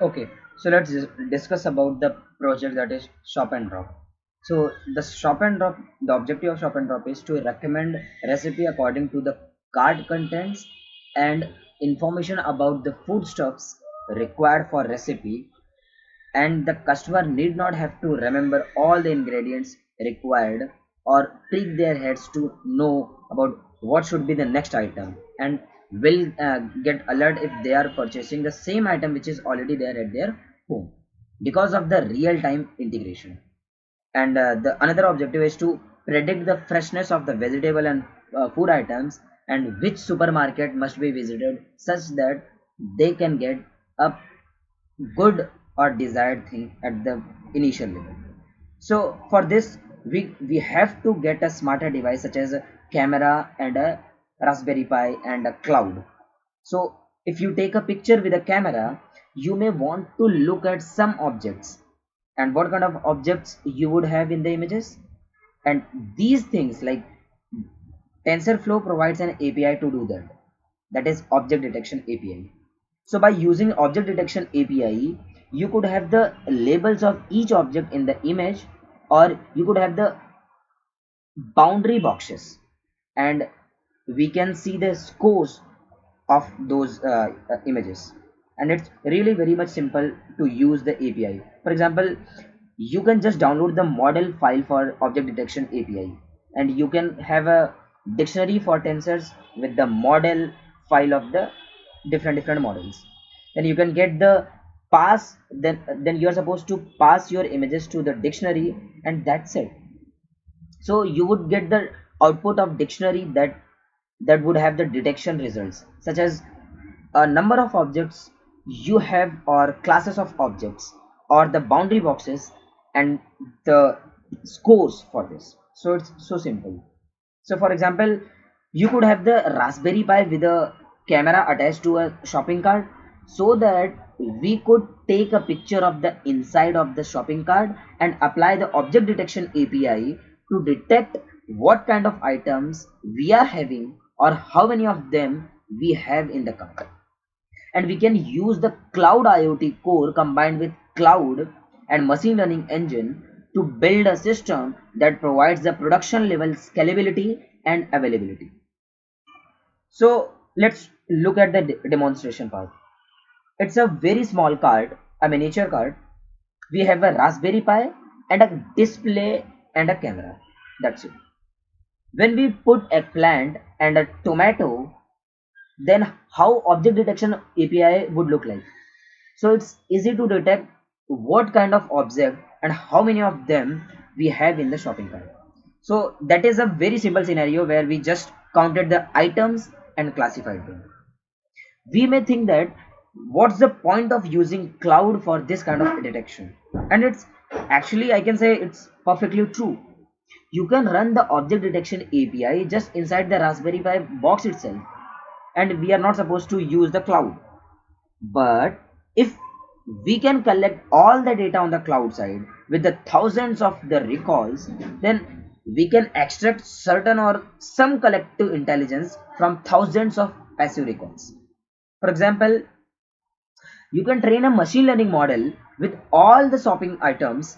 Okay, so let's discuss about the project that is Shop and Drop. So the Shop and Drop, the objective of Shop and Drop is to recommend recipe according to the card contents and information about the foodstuffs required for recipe, and the customer need not have to remember all the ingredients required or trick their heads to know about what should be the next item, and will get alert if they are purchasing the same item which is already there at their home because of the real time integration. And the another objective is to predict the freshness of the vegetable and food items, and which supermarket must be visited such that they can get a good or desired thing at the initial level. So for this, we have to get a smarter device such as a camera and a Raspberry Pi and a cloud. So if you take a picture with a camera, you may want to look at some objects, and what kind of objects you would have in the images, and these things like TensorFlow provides an API to do that, that is object detection API. So by using object detection API, you could have the labels of each object in the image, or you could have the boundary boxes, and we can see the scores of those images. And it's really very much simple to use the API. For example, you can just download the model file for object detection API, and you can have a dictionary for tensors with the model file of the different models. Then you can get the pass, then you are supposed to pass your images to the dictionary, and that's it. So you would get the output of dictionary that would have the detection results, such as a number of objects you have, or classes of objects, or the boundary boxes, and the scores for this. So it's so simple. So for example, you could have the Raspberry Pi with a camera attached to a shopping cart, so that we could take a picture of the inside of the shopping cart and apply the object detection API to detect what kind of items we are having, or how many of them we have in the cart. And we can use the cloud IoT core combined with cloud and machine learning engine to build a system that provides the production level scalability and availability. So let's look at the demonstration part. It's a very small card, a miniature card. We have a Raspberry Pi and a display and a camera. That's it. When we put a plant and a tomato, then how object detection API would look like. So it's easy to detect what kind of object and how many of them we have in the shopping cart. So that is a very simple scenario where we just counted the items and classified them. We may think that what's the point of using cloud for this kind of detection, and it's actually, I can say, it's perfectly true. You can run the object detection API just inside the Raspberry Pi box itself, and we are not supposed to use the cloud. But if we can collect all the data on the cloud side with the thousands of the recalls, then we can extract certain or some collective intelligence from thousands of passive recalls. For example, you can train a machine learning model with all the shopping items,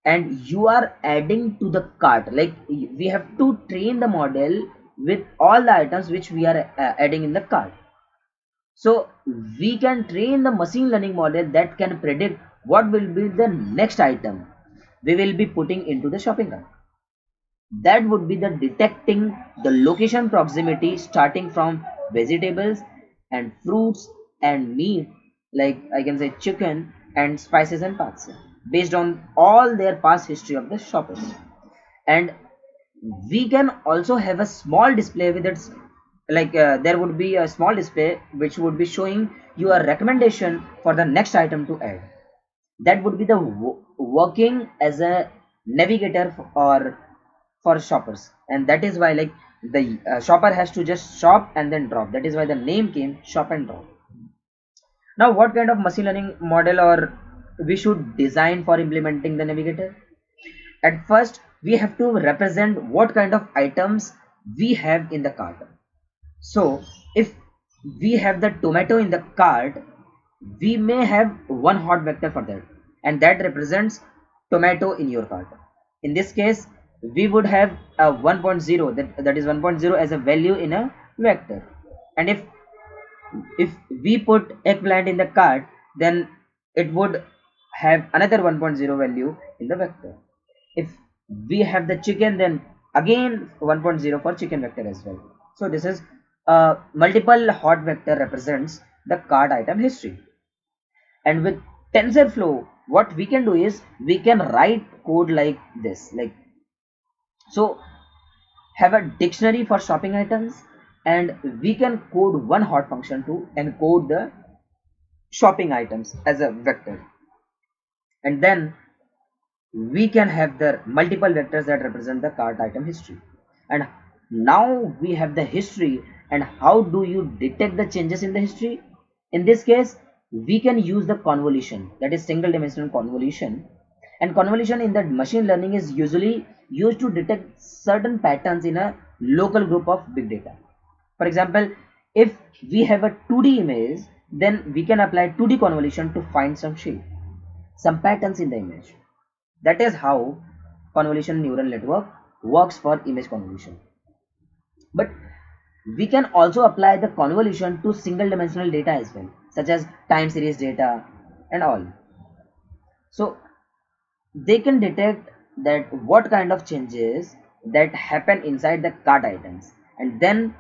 and you are adding to the cart. Like, we have to train the model with all the items which we are adding in the cart. So we can train the machine learning model that can predict what will be the next item we will be putting into the shopping cart. That would be the detecting the location proximity starting from vegetables and fruits and meat, like I can say chicken and spices and parts, based on all their past history of the shoppers. And we can also have a small display with its, like there would be a small display which would be showing you a recommendation for the next item to add. That would be the working as a navigator or for shoppers, and that is why, like, the shopper has to just shop and then drop. That is why the name came Shop and Drop. Now what kind of machine learning model or we should design for implementing the navigator? At first, we have to represent what kind of items we have in the cart. So if we have the tomato in the cart, we may have one hot vector for that, and that represents tomato in your cart. In this case, we would have a 1.0, that is 1.0 as a value in a vector. And if we put eggplant in the cart, then it would have another 1.0 value in the vector. If we have the chicken, then again 1.0 for chicken vector as well. So this is multiple hot vector represents the cart item history. And with TensorFlow, what we can do is we can write code like this, like so, have a dictionary for shopping items, and we can code one hot function to encode the shopping items as a vector. And then we can have the multiple vectors that represent the cart item history. And now we have the history. And how do you detect the changes in the history? In this case, we can use the convolution, that is single dimensional convolution. And convolution in the machine learning is usually used to detect certain patterns in a local group of big data. For example, if we have a 2D image, then we can apply 2D convolution to find some shape, some patterns in the image. That is how convolution neural network works for image convolution. But we can also apply the convolution to single dimensional data as well, such as time series data and all. So they can detect that what kind of changes that happen inside the cart items, and then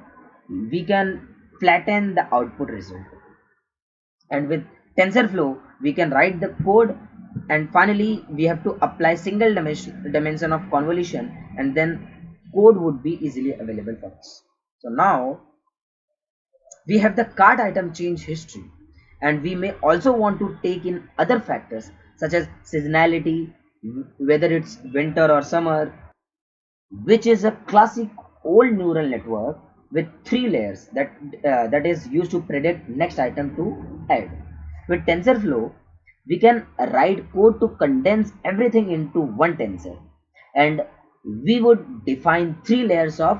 we can flatten the output result. And with TensorFlow, we can write the code, and finally we have to apply single dimension of convolution, and then code would be easily available for us. So now we have the cart item change history, and we may also want to take in other factors such as seasonality, whether it's winter or summer, which is a classic old neural network with three layers that is used to predict next item to add. With TensorFlow, we can write code to condense everything into one tensor, and we would define three layers of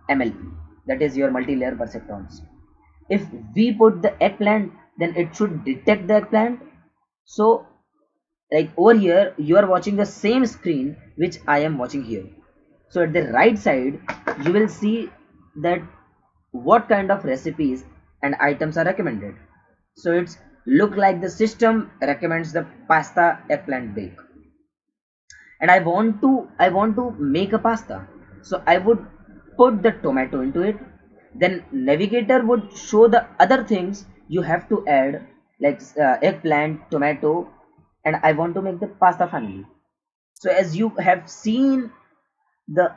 MLP, that is your multi-layer perceptrons. If we put the eggplant, then it should detect the eggplant. So like over here you are watching the same screen which I am watching here. So at the right side you will see that what kind of recipes and items are recommended. So it's look like the system recommends the pasta eggplant bake, and I want to make a pasta. So I would put the tomato into it, then navigator would show the other things you have to add, like eggplant, tomato, and I want to make the pasta family. So as you have seen the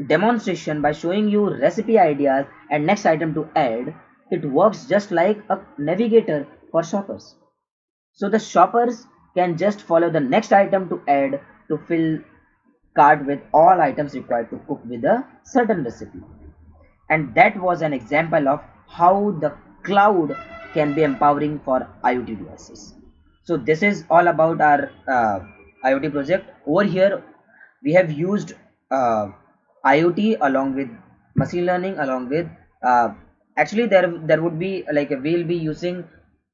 demonstration by showing you recipe ideas and next item to add, it works just like a navigator for shoppers. So the shoppers can just follow the next item to add to fill cart with all items required to cook with a certain recipe. And that was an example of how the cloud can be empowering for IoT devices. So this is all about our IoT project. Over here we have used uh, IoT along with machine learning, along with actually there would be like we'll be using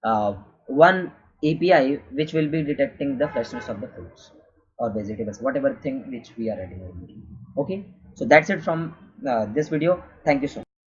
uh, one API which will be detecting the freshness of the fruits or vegetables, whatever thing which we are adding. Okay, so that's it from this video. Thank you so much.